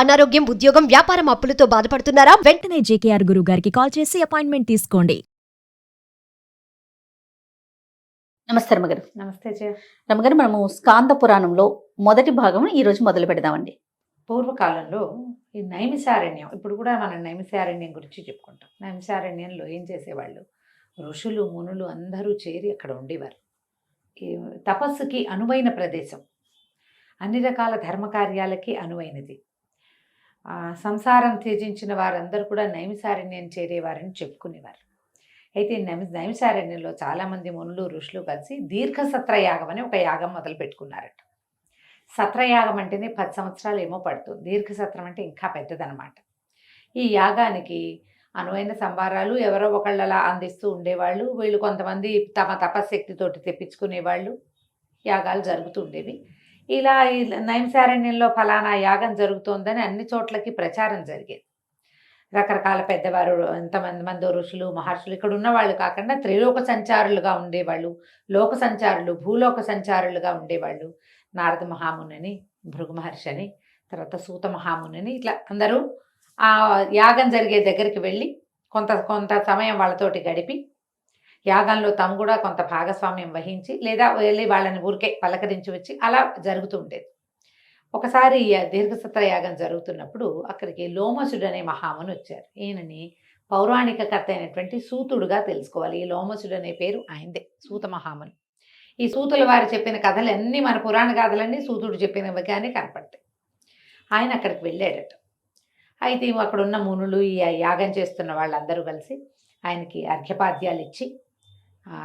అనారోగ్యం, ఉద్యోగం, వ్యాపారం అప్పులతో బాధపడుతున్నారా? వెంటనే జేకేఆర్ గురువు గారికి కాల్ చేసి అపాయింట్మెంట్ తీసుకోండి. నమస్తే రమ్మగారు. నమస్తే జయ. రమ్మగారు, మనము స్కాంద పురాణంలో మొదటి భాగం ఈ రోజు మొదలు పెడదామండి. పూర్వకాలంలో ఈ నైమిసారణ్యం, ఇప్పుడు కూడా మనం నైమిసారణ్యం గురించి చెప్పుకుంటాం. నైమిసారణ్యంలో ఏం చేసేవాళ్ళు, ఋషులు మునులు అందరూ చేరి అక్కడ ఉండేవారు. ఈ తపస్సుకి అనువైన ప్రదేశం, అన్ని రకాల ధర్మకార్యాలకి అనువైనది. సంసారం త్యజించిన వారందరూ కూడా నైమిసారణ్యం చేరేవారని చెప్పుకునేవారు. అయితే నైమిసారణ్యంలో చాలామంది మునులు ఋషులు కలిసి దీర్ఘసత్రయాగం అని ఒక యాగం మొదలు పెట్టుకున్నారట. సత్రయాగం అంటేనే 10 సంవత్సరాలు ఏమో పడుతుంది, దీర్ఘసత్రం అంటే ఇంకా పెద్దదనమాట. ఈ యాగానికి అనువైన సంభారాలు ఎవరో ఒకళ్ళలా అందిస్తూ ఉండేవాళ్ళు. వీళ్ళు కొంతమంది తమ తపశక్తితోటి తెప్పించుకునేవాళ్ళు. యాగాలు జరుగుతూ ఉండేవి. ఇలా ఈ నైమిసారణ్యంలో ఫలానా యాగం జరుగుతోందని అన్ని చోట్లకి ప్రచారం జరిగేది. రకరకాల పెద్దవారు, ఎంతమంది ఋషులు మహర్షులు ఇక్కడ ఉన్నవాళ్ళు కాకుండా త్రిలోక సంచారులుగా ఉండేవాళ్ళు, లోక సంచారులు, భూలోక సంచారులుగా ఉండేవాళ్ళు. నారద మహాముని, భృగు మహర్షి అని, తర్వాత సూత మహాముని, ఇట్లా అందరూ ఆ యాగం జరిగే దగ్గరికి వెళ్ళి కొంత సమయం వాళ్ళతోటి గడిపి యాగంలో తాము కూడా కొంత భాగస్వామ్యం వహించి లేదా వెళ్ళి వాళ్ళని ఊరికే పలకరించి వచ్చి అలా జరుగుతూ ఉండేది. ఒకసారి దీర్ఘసత్ర యాగం జరుగుతున్నప్పుడు అక్కడికి లోమసుడు అనే మహాముని వచ్చారు. ఈయనని పౌరాణిక కర్త అయినటువంటి సూతుడుగా తెలుసుకోవాలి. ఈ లోమసుడు అనే పేరు ఆయనదే, సూత మహాముని. ఈ సూతుల వారు చెప్పిన కథలన్నీ, మన పురాణ కథలన్నీ సూతుడు చెప్పినవిగానే కనపడతాయి. ఆయన అక్కడికి వెళ్ళాడట. అయితే అక్కడ ఉన్న మునులు, ఈ యాగం చేస్తున్న వాళ్ళందరూ కలిసి ఆయనకి అర్ఘ్యపాద్యాలు ఇచ్చి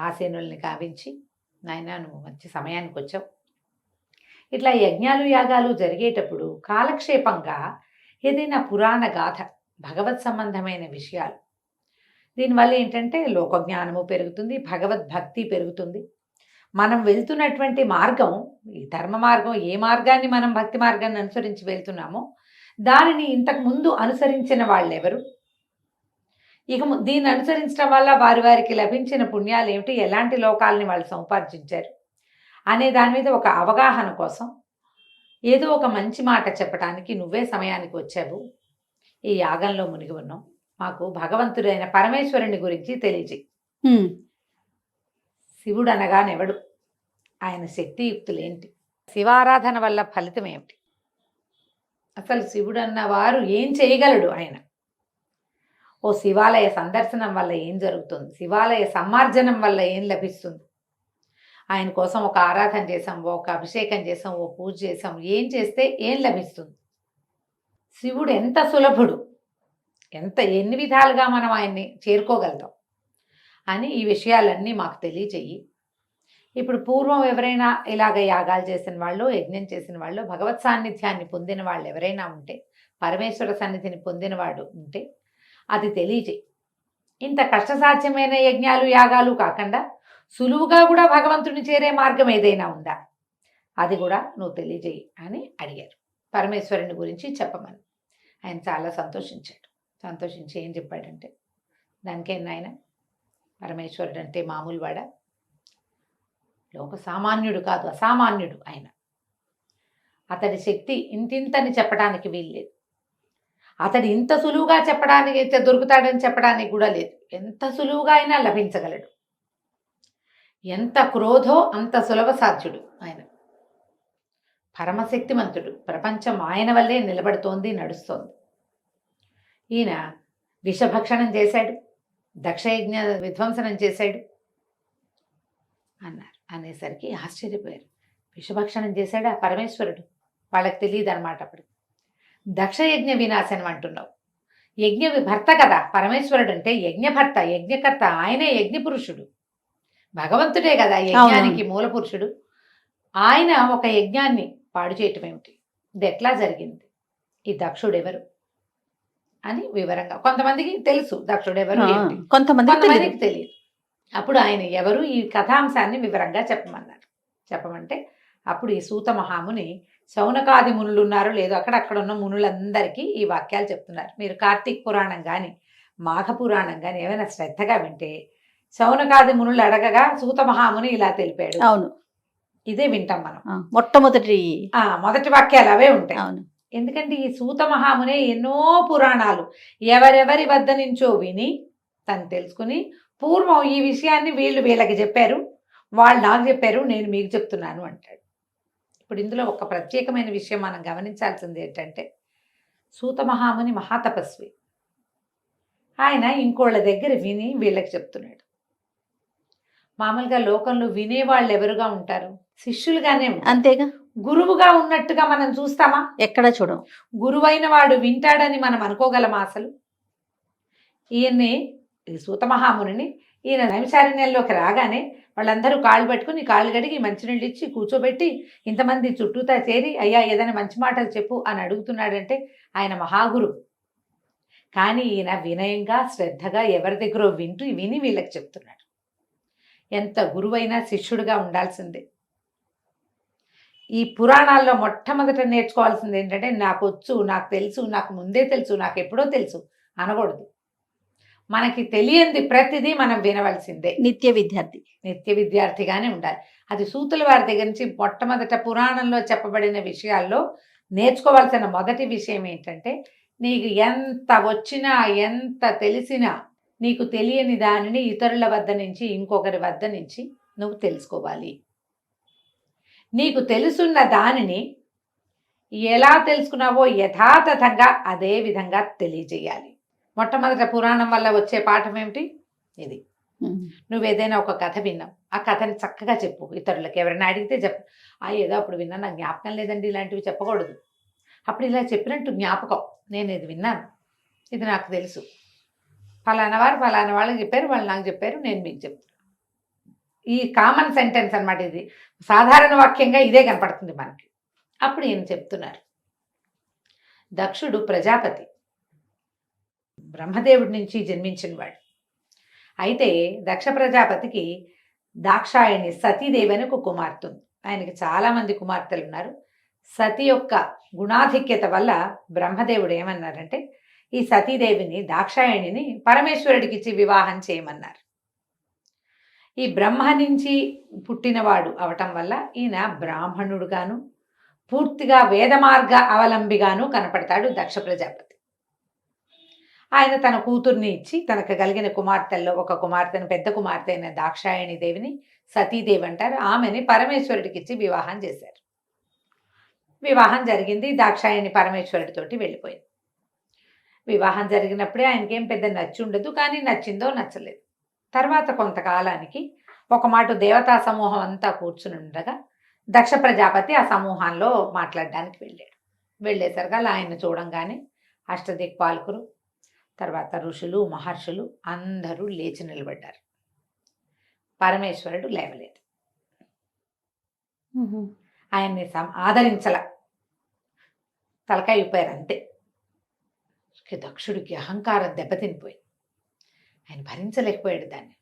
ఆసీనుల్ని కావించి, నాయన నువ్వు మంచి సమయానికి వచ్చావు. ఇట్లా యజ్ఞాలు యాగాలు జరిగేటప్పుడు కాలక్షేపంగా ఏదైనా పురాణ గాథ, భగవత్ సంబంధమైన విషయాలు, దీనివల్ల ఏంటంటే లోకజ్ఞానము పెరుగుతుంది, భగవద్భక్తి పెరుగుతుంది. మనం వెళ్తున్నటువంటి మార్గం, ఈ ధర్మ మార్గం, ఏ మార్గాన్ని మనం భక్తి మార్గాన్ని అనుసరించి వెళ్తున్నామో దానిని ఇంతకు ముందు అనుసరించిన వాళ్ళెవరు, ఇక దీన్ని అనుసరించడం వల్ల వారికి లభించిన పుణ్యాలు ఏమిటి, ఎలాంటి లోకాలని వాళ్ళు సంపార్జించారు అనే దాని మీద ఒక అవగాహన కోసం ఏదో ఒక మంచి మాట చెప్పడానికి నువ్వే సమయానికి వచ్చావు. ఈ యాగంలో మునిగి ఉన్నాం, మాకు భగవంతుడైన పరమేశ్వరుని గురించి తెలియజేయి. శివుడు అనగానెవడు, ఆయన శక్తియుక్తులేంటి, శివారాధన వల్ల ఫలితం ఏమిటి, అసలు శివుడు అన్నవారు ఏం చేయగలడు, ఆయన ఓ శివాలయ సందర్శనం వల్ల ఏం జరుగుతుంది, శివాలయ సమ్మార్జనం వల్ల ఏం లభిస్తుంది, ఆయన కోసం ఒక ఆరాధన చేసాం, ఒక అభిషేకం చేసాం, ఓ పూజ చేసాం, ఏం చేస్తే ఏం లభిస్తుంది, శివుడు ఎంత సులభుడు, ఎన్ని విధాలుగా మనం ఆయన్ని చేరుకోగలుగుతాం అని ఈ విషయాలన్నీ మాకు తెలియచేయి. ఇప్పుడు పూర్వం ఎవరైనా ఇలాగ యాగాలు చేసిన వాళ్ళు, యజ్ఞం చేసిన వాళ్ళు, భగవత్ సాన్నిధ్యాన్ని పొందిన వాళ్ళు ఎవరైనా ఉంటే, పరమేశ్వర సన్నిధిని పొందినవాడు ఉంటే అది తెలియజేయి. ఇంత కష్టసాధ్యమైన యజ్ఞాలు యాగాలు కాకుండా సులువుగా కూడా భగవంతుని చేరే మార్గం ఏదైనా ఉందా, అది కూడా నువ్వు తెలియజేయి అని అడిగారు. పరమేశ్వరుని గురించి చెప్పమని. ఆయన చాలా సంతోషించాడు. సంతోషించి ఏం చెప్పాడంటే, దానికేం ఆయన పరమేశ్వరుడు అంటే మామూలు వాడా, లోక సామాన్యుడు కాదు, అసామాన్యుడు ఆయన. అతడి శక్తి ఇంతింతని చెప్పడానికి వీల్లేదు. అతడు ఇంత సులువుగా చెప్పడానికి దొరుకుతాడని చెప్పడానికి కూడా లేదు. ఎంత సులువుగా అయినా లభించగలడు. ఎంత క్రోధో అంత సులభ సాధ్యుడు ఆయన. పరమశక్తిమంతుడు. ప్రపంచం ఆయన వల్లే నిలబడుతోంది, నడుస్తోంది. ఈయన విషభక్షణం చేశాడు, దక్షయజ్ఞ విధ్వంసనం చేశాడు అన్నారు. అనేసరికి ఆశ్చర్యపోయారు. విషభక్షణం చేశాడు ఆ పరమేశ్వరుడు, వాళ్ళకి తెలియదు అనమాట. అప్పుడు దక్షయజ్ఞ వినాశనం అంటున్నావు, యజ్ఞ భర్త కదా పరమేశ్వరుడు అంటే, యజ్ఞభర్త, యజ్ఞకర్త, ఆయనే యజ్ఞ పురుషుడు, భగవంతుడే కదా యజ్ఞానికి మూల పురుషుడు. ఆయన ఒక యజ్ఞాన్ని పాడు చేయటం ఏమిటి, ఇది ఎట్లా జరిగింది, ఈ దక్షుడు ఎవరు అని వివరంగా, కొంతమందికి తెలుసు దక్షుడు ఎవరు, కొంతమందికి తెలియదు. అప్పుడు ఆయన ఎవరు, ఈ కథాంశాన్ని వివరంగా చెప్పమన్నారు. చెప్పమంటే అప్పుడు ఈ సూత మహాముని శౌనకాది మునులు ఉన్నారో లేదో అక్కడ ఉన్న మునులందరికీ ఈ వాక్యాలు చెప్తున్నారు. మీరు కార్తీక పురాణం కానీ మాఘ పురాణం కానీ ఏమైనా శ్రద్ధగా వింటే, శౌనకాది మునులు అడగగా సూత మహాముని ఇలా తెలిపాడు. అవును, ఇదే వింటాం మనం. మొట్టమొదటి వాక్యాలు అవే ఉంటాయి. అవును. ఎందుకంటే ఈ సూత మహామునే ఎన్నో పురాణాలు ఎవరెవరి వద్ద నుంచో విని తను తెలుసుకుని పూర్వం ఈ విషయాన్ని వీళ్ళకి చెప్పారు, వాళ్ళు నాకు చెప్పారు, నేను మీకు చెప్తున్నాను అంటాడు. ఇప్పుడు ఇందులో ఒక ప్రత్యేకమైన విషయం మనం గమనించాల్సింది ఏంటంటే, సూత మహాముని మహాతపస్వి. ఆయన ఇంకోళ్ళ దగ్గర విని వీళ్ళకి చెప్తున్నాడు. మామూలుగా లోకంలో వినేవాళ్ళు ఎవరుగా ఉంటారు? శిష్యులుగానే ఉంటారు. అంతేగా, గురువుగా ఉన్నట్టుగా మనం చూస్తామా? ఎక్కడా చూడం. గురువైన వాడు వింటాడని మనం అనుకోగలమా అసలు? ఈయన్ని, ఈ సూత మహామునిని, ఈయన నైమిషారణ్యంలోకి రాగానే వాళ్ళందరూ కాళ్ళు పట్టుకుని కాళ్ళు కడిగి మంచినీళ్ళు ఇచ్చి కూర్చోబెట్టి ఇంతమంది చుట్టూతా చేరి అయ్యా ఏదైనా మంచి మాటలు చెప్పు అని అడుగుతున్నాడంటే ఆయన మహాగురు. కానీ ఈయన వినయంగా శ్రద్ధగా ఎవరి దగ్గర విని వీళ్ళకి చెప్తున్నాడు. ఎంత గురువైనా శిష్యుడిగా ఉండాల్సిందే. ఈ పురాణాల్లో మొట్టమొదట నేర్చుకోవాల్సింది ఏంటంటే, నాకు వచ్చు, నాకు తెలుసు, నాకు ముందే తెలుసు, నాకు ఎప్పుడో తెలుసు అనకూడదు. మనకి తెలియంది ప్రతిదీ మనం వినవలసిందే. నిత్య విద్యార్థిగానే ఉండాలి. అది సూతుల వారి దగ్గర నుంచి మొట్టమొదట పురాణంలో చెప్పబడిన విషయాల్లో నేర్చుకోవాల్సిన మొదటి విషయం ఏంటంటే, నీకు ఎంత వచ్చినా ఎంత తెలిసినా నీకు తెలియని దానిని ఇతరుల వద్ద నుంచి ఇంకొకరి వద్ద నుంచి నువ్వు తెలుసుకోవాలి. నీకు తెలుసున్న దానిని ఎలా తెలుసుకున్నావో యథాతథంగా అదే విధంగా తెలియజేయాలి. మొట్టమొదట పురాణం వల్ల వచ్చే పాఠం ఏమిటి? ఇది. నువ్వేదైనా ఒక కథ విన్నావు, ఆ కథని చక్కగా చెప్పు. ఇతరులకు ఎవరైనా అడిగితే చెప్పు. ఏదో అప్పుడు విన్నా, నాకు జ్ఞాపకం లేదండి, ఇలాంటివి చెప్పకూడదు. అప్పుడు ఇలా చెప్పినట్టు జ్ఞాపకం, నేను ఇది విన్నాను, ఇది నాకు తెలుసు, ఫలానా వారు ఫలానా వాళ్ళకి చెప్పారు, వాళ్ళు నాకు చెప్పారు, నేను మీకు చెప్తాను. ఈ కామన్ సెంటెన్స్ అన్నమాట. ఇది సాధారణ వాక్యంగా ఇదే కనపడుతుంది మనకి. అప్పుడు ఈయన చెప్తున్నారు, దక్షుడు ప్రజాపతి, బ్రహ్మదేవుడి నుంచి జన్మించినవాడు. అయితే దక్ష ప్రజాపతికి దాక్షాయణి సతీదేవి అని ఒక కుమార్తె ఉంది. ఆయనకి చాలామంది కుమార్తెలు ఉన్నారు. సతి యొక్క గుణాధిక్యత వల్ల బ్రహ్మదేవుడు ఏమన్నారంటే, ఈ సతీదేవిని దాక్షాయణిని పరమేశ్వరుడికి ఇచ్చి వివాహం చేయమన్నారు. ఈ బ్రహ్మ నుంచి పుట్టినవాడు అవటం వల్ల ఈయన బ్రాహ్మణుడుగాను పూర్తిగా వేద మార్గ అవలంబిగాను కనపడతాడు దక్ష ప్రజాపతి. ఆయన తన కూతుర్ని ఇచ్చి తనకు కలిగిన కుమార్తెల్లో ఒక కుమార్తెను, పెద్ద కుమార్తె అయిన దాక్షాయణి దేవిని సతీదేవి అంటారు, ఆమెని పరమేశ్వరుడికి ఇచ్చి వివాహం చేశారు. వివాహం జరిగింది. దాక్షాయణి పరమేశ్వరుడితోటి వెళ్ళిపోయింది. వివాహం జరిగినప్పుడే ఆయనకేం పెద్ద నచ్చి ఉండదు, కానీ నచ్చిందో నచ్చలేదు. తర్వాత కొంతకాలానికి ఒక మాట దేవతా సమూహం అంతా కూర్చుని ఉండగా దక్ష ప్రజాపతి ఆ సమూహంలో మాట్లాడడానికి వెళ్ళాడు. వెళ్ళేసరిగా ఆయన్ని చూడంగానే అష్టదిక్పాలకులు, తర్వాత ఋషులు, మహర్షులు అందరూ లేచి నిలబడ్డారు. పరమేశ్వరుడు లేవలేదు. ఆయన్ని ఆదరించల, తలకాయ ఊపారు అంతే. దక్షుడికి అహంకారం దెబ్బతినిపోయింది. ఆయన భరించలేకపోయాడు దాన్ని.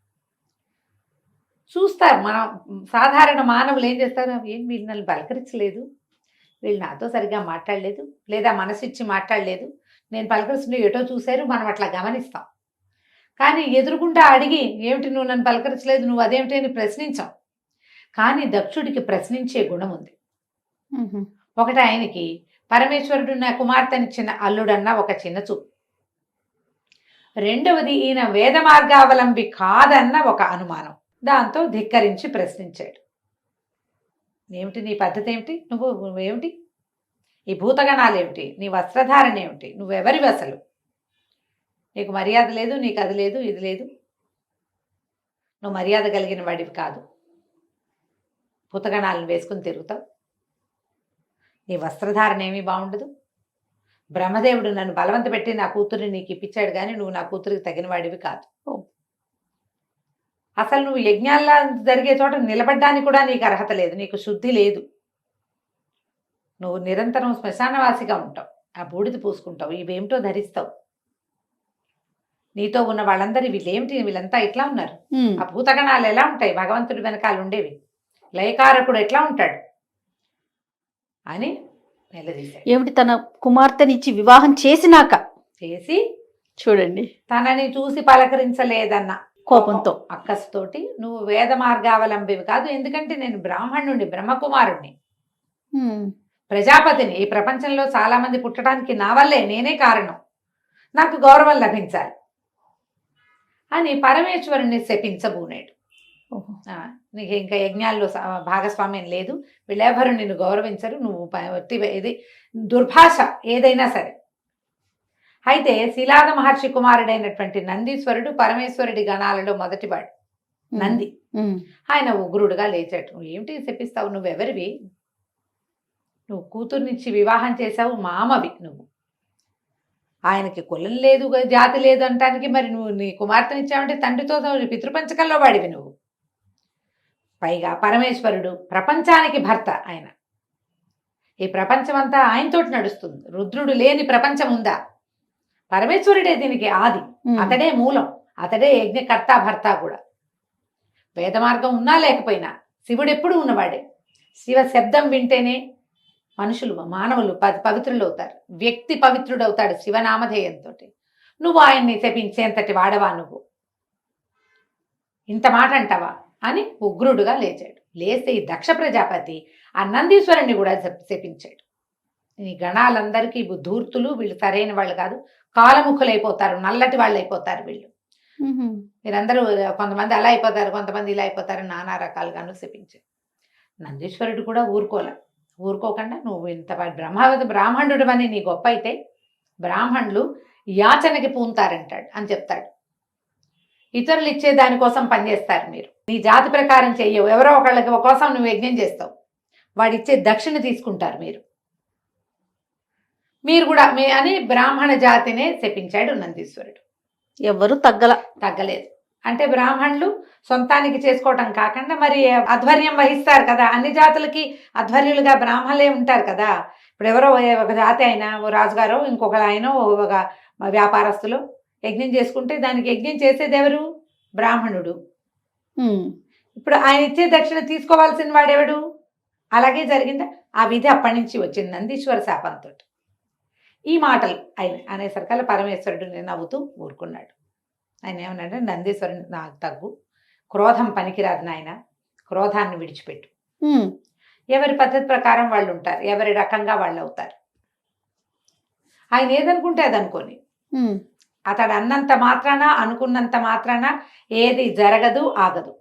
చూస్తారు మనం సాధారణ మానవులు ఏం చేస్తారు, ఏం వీళ్ళు నన్ను పలకరించలేదు, వీళ్ళు నాతో సరిగ్గా మాట్లాడలేదు, లేదా మనసిచ్చి మాట్లాడలేదు, నేను పలకరిస్తుంటే ఎటో చూశారు, మనం అట్లా గమనిస్తాం. కానీ ఎదురుకుండా అడిగి ఏమిటి నువ్వు నన్ను పలకరించలేదు, నువ్వు అదేమిటి అని ప్రశ్నించాం. కానీ దక్షుడికి ప్రశ్నించే గుణం ఉంది. ఒకటి, ఆయనకి పరమేశ్వరుడు నా కుమార్తెనిచ్చిన అల్లుడన్న ఒక చిన్న చూపు. రెండవది, ఈయన వేద మార్గావలంబి కాదన్న ఒక అనుమానం. దాంతో ధిక్కరించి ప్రశ్నించాడు. ఏమిటి నీ పద్ధతి ఏమిటి, నువ్వేమిటి, ఈ భూతగణాలు ఏమిటి, నీ వస్త్రధారణ ఏమిటి, నువ్వెవరివి అసలు, నీకు మర్యాద లేదు, నీకు అది లేదు, ఇది లేదు, నువ్వు మర్యాద కలిగిన వాడివి కాదు, భూతగణాలను వేసుకుని తిరుగుతావు, నీ వస్త్రధారణ ఏమీ బాగుండదు, బ్రహ్మదేవుడు నన్ను బలవంత పెట్టి నా కూతురిని నీకు ఇప్పించాడు, కానీ నువ్వు నా కూతురికి తగిన వాడివి కాదు, అసలు నువ్వు యజ్ఞాల్లో జరిగే చోట నిలబడ్డానికి కూడా నీకు అర్హత లేదు, నీకు శుద్ధి లేదు, నువ్వు నిరంతరం శ్మశానవాసిగా ఉంటావు, ఆ బూడిద పూసుకుంటావు, ఇవేమిటో ధరిస్తావు, నీతో ఉన్న వాళ్ళందరూ వీళ్ళేమిటి, వీళ్ళంతా ఎట్లా ఉన్నారు, ఆ భూతగణాలు ఎలా ఉంటాయి, భగవంతుడి వెనకాల ఉండేవి, లయకారకుడు ఎట్లా ఉంటాడు అని నిలదీశాడు. ఏమిటి, తన కుమార్తెనిచ్చి వివాహం చేసినాక చేసి చూడండి, తనని చూసి పలకరించలేదన్న కోపంతో, అక్కస్తోటి, నువ్వు వేద మార్గావలంబివి కాదు, ఎందుకంటే నేను బ్రాహ్మణుడిని, బ్రహ్మకుమారుణ్ణి, ప్రజాపతిని, ఈ ప్రపంచంలో చాలామంది పుట్టడానికి నా వల్లే, నేనే కారణం, నాకు గౌరవం లభించాలి అని పరమేశ్వరుణ్ణి శపించబూనాడు. నీకు ఇంకా యజ్ఞాల్లో భాగస్వామ్యం లేదు, వీళ్ళెవరు నిన్ను గౌరవించరు, నువ్వు ఇది దుర్భాష ఏదైనా సరే. అయితే శిలాద మహర్షి కుమారుడైనటువంటి నందీశ్వరుడు పరమేశ్వరుడి గణాలలో మొదటివాడు నంది. ఆయన ఉగ్రుడుగా లేచాడు. నువ్వు ఏమిటి శపిస్తావు, నువ్వెవరివి, నువ్వు కూతుర్నిచ్చి వివాహం చేశావు, మామవి నువ్వు, ఆయనకి కులం లేదు జాతి లేదు అంటానికి మరి నువ్వు నీ కుమార్తెనిచ్చావంటే తండ్రితో పితృపంచకంలో వాడివి నువ్వు. పైగా పరమేశ్వరుడు ప్రపంచానికి భర్త, ఆయన ఈ ప్రపంచం అంతా ఆయనతోటి నడుస్తుంది. రుద్రుడు లేని ప్రపంచం ఉందా? పరమేశ్వరుడే దీనికి ఆది, అతడే మూలం, అతడే యజ్ఞకర్త భర్త కూడా. వేద మార్గం ఉన్నా లేకపోయినా శివుడు ఎప్పుడు ఉన్నవాడే. శివ శబ్దం వింటేనే మనుషులు మానవులు పవిత్రులు అవుతారు, వ్యక్తి పవిత్రుడవుతాడు శివనామధేయంతో. నువ్వు ఆయన్ని శపించేంతటి వాడవా నువ్వు, ఇంత మాట అంటావా అని ఉగ్రుడుగా లేచాడు. లేస్తే ఈ దక్ష ప్రజాపతి ఆ నందీశ్వరుణ్ణి కూడా శపించాడు. ఈ గణాలందరికీ ధూర్తులు, వీళ్ళు సరైన వాళ్ళు కాదు, కాలముఖులైపోతారు, నల్లటి వాళ్ళు అయిపోతారు వీళ్ళు, మీరందరూ కొంతమంది అలా అయిపోతారు, కొంతమంది ఇలా అయిపోతారు, నానా రకాలుగాను శపించారు. నందీశ్వరుడు కూడా ఊరుకోకుండా నువ్వు ఇంత బ్రాహ్మణుడు అని నీ గొప్ప అయితే బ్రాహ్మణులు యాచనకి పూంతారంటాడు అని చెప్తాడు. ఇతరులు ఇచ్చే దానికోసం పనిచేస్తారు, మీరు నీ జాతి ప్రకారం చెయ్యవు, ఎవరో ఒకళ్ళకి కోసం నువ్వు యజ్ఞం చేస్తావు, వాడిచ్చే దక్షిణ తీసుకుంటారు మీరు కూడా అని బ్రాహ్మణ జాతినే శపించాడు నందీశ్వరుడు. ఎవరు తగ్గలేదు. అంటే బ్రాహ్మణులు సొంతానికి చేసుకోవటం కాకుండా మరి ఆధ్వర్యం వహిస్తారు కదా, అన్ని జాతులకి ఆధ్వర్యులుగా బ్రాహ్మణులే ఉంటారు కదా. ఇప్పుడు ఎవరో ఒక జాతి అయినా, ఓ రాజుగారో ఇంకొకరు ఆయన ఒక వ్యాపారస్తులు యజ్ఞం చేసుకుంటే దానికి యజ్ఞం చేసేది ఎవరు? బ్రాహ్మణుడు. ఇప్పుడు ఆయన ఇచ్చే దక్షిణ తీసుకోవాల్సిన వాడెవడు? అలాగే జరిగిందా? ఆ విధి అప్పటి నుంచి వచ్చింది నందీశ్వర శాపంతో. ఈ మాటలు ఆయన అనేసరికల్లా పరమేశ్వరుడు నవ్వుతూ ఊరుకున్నాడు. ఆయన ఏమన్నాడంటే, నందీశ్వరుని నాకు తగ్గు, క్రోధం పనికిరాదు నాయన, క్రోధాన్ని విడిచిపెట్టు. ఎవరి పద్ధతి ప్రకారం వాళ్ళు ఉంటారు, ఎవరి రకంగా వాళ్ళు అవుతారు. ఆయన ఏదనుకుంటే అది అనుకోని, అతడు అన్నంత మాత్రాన, అనుకున్నంత మాత్రాన ఏది జరగదు, ఆగదు.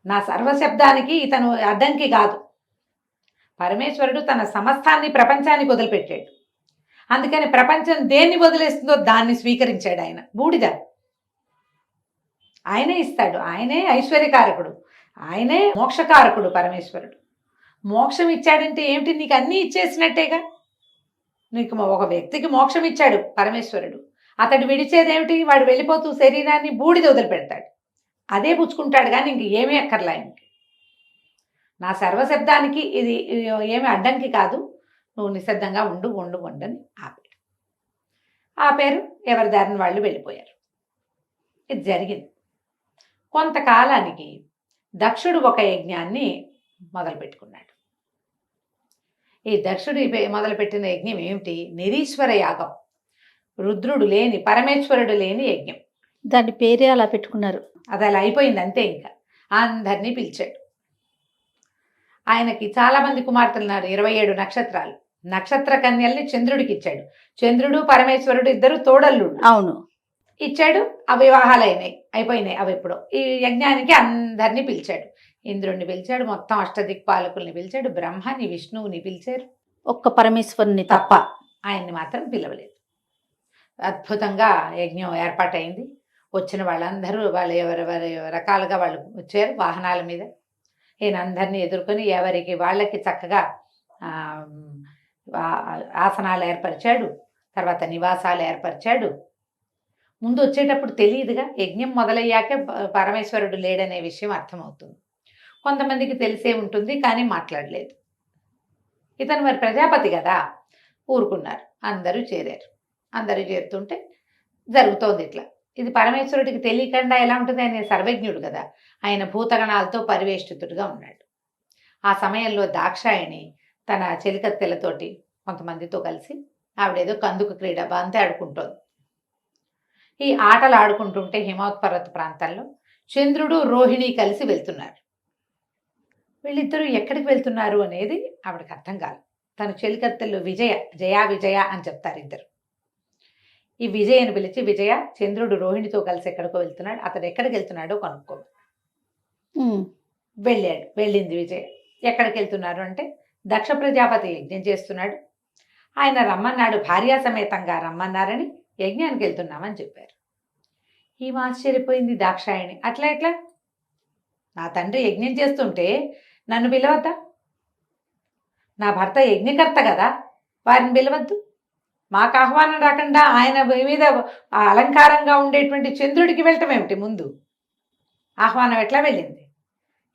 నా సర్వశబ్దానికి ఇతను అడ్డంకి కాదు. పరమేశ్వరుడు తన సమస్తాన్ని ప్రపంచానికి వదిలిపెట్టాడు. అందుకని ప్రపంచం దేన్ని వదిలేస్తుందో దాన్ని స్వీకరించాడు ఆయన. బూడిద ఆయనే ఇస్తాడు, ఆయనే ఐశ్వర్యకారకుడు, ఆయనే మోక్షకారకుడు పరమేశ్వరుడు. మోక్షం ఇచ్చాడంటే ఏమిటి? నీకు అన్నీ ఇచ్చేసినట్టేగా. నీకు ఒక వ్యక్తికి మోక్షం ఇచ్చాడు పరమేశ్వరుడు, అతడు విడిచేదేమిటి? వాడు వెళ్ళిపోతూ శరీరాన్ని బూడిద వదిలిపెడతాడు, అదే పుచ్చుకుంటాడు, కానీ ఇంక ఏమీ అక్కర్లా. ఇంక నా సర్వశబ్దానికి ఇది ఏమి అడ్డంకి కాదు, నువ్వు నిశ్శబ్దంగా ఉండు అని ఆపారు. ఎవరి దారిని వాళ్ళు వెళ్ళిపోయారు. ఇది జరిగింది. కొంతకాలానికి దక్షుడు ఒక యజ్ఞాన్ని మొదలుపెట్టుకున్నాడు. ఈ దక్షుడు మొదలుపెట్టిన యజ్ఞం ఏమిటి? నిరీశ్వర యాగం. రుద్రుడు లేని, పరమేశ్వరుడు లేని యజ్ఞం. దాని పేరే అలా పెట్టుకున్నారు. అది అలా అయిపోయింది అంతే. ఇంకా అందరినీ పిలిచాడు. ఆయనకి చాలామంది కుమార్తెలు ఉన్నారు, 27 నక్షత్రాలు. నక్షత్ర కన్యల్ని చంద్రుడికి ఇచ్చాడు. చంద్రుడు పరమేశ్వరుడు ఇద్దరు తోడల్లుడు. అవును, ఇచ్చాడు. ఆ వివాహాలు అయిపోయినాయి. అవి ఇప్పుడు ఈ యజ్ఞానికి అందరినీ పిలిచాడు. ఇంద్రుడిని పిలిచాడు, మొత్తం అష్టదిక్పాలకుల్ని పిలిచాడు, బ్రహ్మని విష్ణువుని పిలిచారు, ఒక్క పరమేశ్వరుని తప్ప ఆయన్ని మాత్రం పిలవలేదు. అద్భుతంగా యజ్ఞం ఏర్పాటైంది. వచ్చిన వాళ్ళందరూ వాళ్ళు ఎవరెవరి రకాలుగా వాళ్ళు వచ్చారు వాహనాల మీద. ఈయన అందరినీ ఎదుర్కొని ఎవరికి వాళ్ళకి చక్కగా ఆసనాలు ఏర్పరిచాడు, తర్వాత నివాసాలు ఏర్పరిచాడు. ముందు వచ్చేటప్పుడు తెలియదుగా, యజ్ఞం మొదలయ్యాకే పరమేశ్వరుడు లేడనే విషయం అర్థమవుతుంది. కొంతమందికి తెలిసే ఉంటుంది, కానీ మాట్లాడలేదు. ఇతను మరి ప్రజాపతి కదా, ఊరుకున్నారు. అందరూ చేరారు. అందరూ చేరుతుంటే జరుగుతోంది ఇట్లా. ఇది పరమేశ్వరుడికి తెలియకుండా ఎలా ఉంటుంది? ఆయన సర్వజ్ఞుడు కదా, ఆయన భూతగణాలతో పరివేష్టితుడుగా ఉన్నాడు. ఆ సమయంలో దాక్షాయణి తన చెలికత్తెలతోటి కొంతమందితో కలిసి ఆవిడేదో కందుకు క్రీడ బంతి ఆడుకుంటోంది. ఈ ఆటలు ఆడుకుంటుంటే హిమోత్పర్వత ప్రాంతాల్లో చంద్రుడు రోహిణి కలిసి వెళ్తున్నారు. వీళ్ళిద్దరూ ఎక్కడికి వెళ్తున్నారు అనేది ఆవిడకి అర్థం కాదు. తన చెలికత్తెలు జయా విజయ అని చెప్తారు ఇద్దరు. ఈ విజయను పిలిచి, విజయ, చంద్రుడు రోహిణితో కలిసి ఎక్కడికో వెళ్తున్నాడు, అతడు ఎక్కడికి వెళ్తున్నాడో కనుక్కో. వెళ్ళింది విజయ. ఎక్కడికి వెళ్తున్నారు అంటే, దక్ష ప్రజాపతి యజ్ఞం చేస్తున్నాడు, ఆయన రమ్మన్నాడు, భార్యా సమేతంగా రమ్మన్నారని యజ్ఞానికి వెళ్తున్నామని చెప్పారు. ఈమె ఆశ్చర్యపోయింది దాక్షాయణి. అట్లా ఎట్లా? నా తండ్రి యజ్ఞం చేస్తుంటే నన్ను పిలవద్దా? నా భర్త యజ్ఞకర్త కదా, వారిని పిలవద్దు? మాకు ఆహ్వానం రాకుండా ఆయన మీద అలంకారంగా ఉండేటువంటి చంద్రుడికి వెళ్ళటం ఏమిటి? ముందు ఆహ్వానం ఎట్లా వెళ్ళింది?